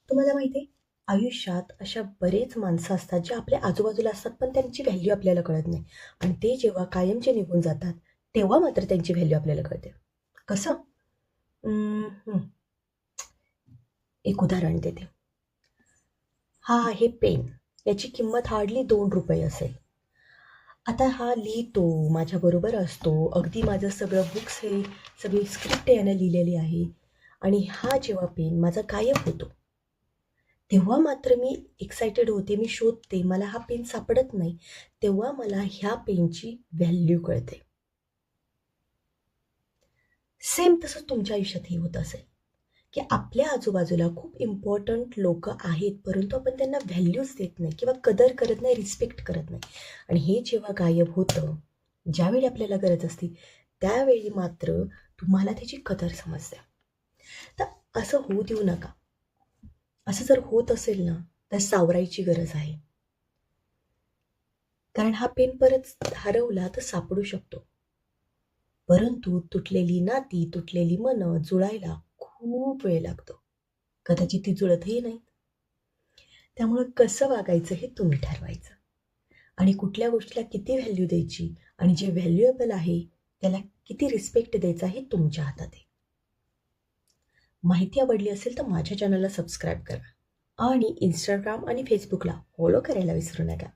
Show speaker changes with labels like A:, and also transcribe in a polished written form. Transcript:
A: तुम्हाला माहिती आहे, आयुष्यात अशा बरेच माणसं असतात जे आपल्या आजूबाजूला असतात, पण त्यांची व्हॅल्यू आपल्याला कळत नाही. आणि ते जेव्हा कायमचे निघून जातात, तेव्हा मात्र त्यांची व्हॅल्यू आपल्याला कळते. कसं? हं, एक उदाहरण देते. हा आहे पेन. याची किंमत हार्डली ₹2 असेल. आता हा लिहितो, माझ्याबरोबर असतो. अगदी माझं सगळं बुक्स हे सगळी स्क्रिप्ट यानं लिहिलेली आहे. आणि हा जेव्हा पेन माझा गायब होतो, तेव्हा मात्र मी एक्सायटेड होते, मी शोधते, मला हा पेन सापडत नाही. तेव्हा मला ह्या पेनची व्हॅल्यू कळते. सेम तसंच तुमच्या आयुष्यातही होत असेल, की आपल्या आजूबाजूला खूप इम्पॉर्टंट लोकं आहेत, परंतु आपण त्यांना व्हॅल्यूच देत नाही किंवा कदर करत नाही, रिस्पेक्ट करत नाही. आणि हे जेव्हा गायब होतं, ज्यावेळी आपल्याला गरज असते, त्यावेळी मात्र तुम्हाला त्याची कदर समजते. तर असं होऊ देऊ नका. असं जर होत असेल ना, तर सावरायची गरज आहे. कारण हा पेन परत हरवला तर सापडू शकतो. परंतु तुटलेली नाती, तुटलेली मनं जुळायला खूप वेळ लागतो. कदाचित ती जुळतही नाही. त्यामुळं कसं वागायचं हे तुम्ही ठरवायचं. आणि कुठल्या गोष्टीला किती व्हॅल्यू द्यायची आणि जे व्हॅल्युएबल आहे त्याला किती रिस्पेक्ट द्यायचा हे तुमच्या हातात आहे. माहिती आवडली असेल तर माझ्या चॅनलला सबस्क्राईब करा आणि Instagram आणि Facebookला फॉलो करायला विसरू नका.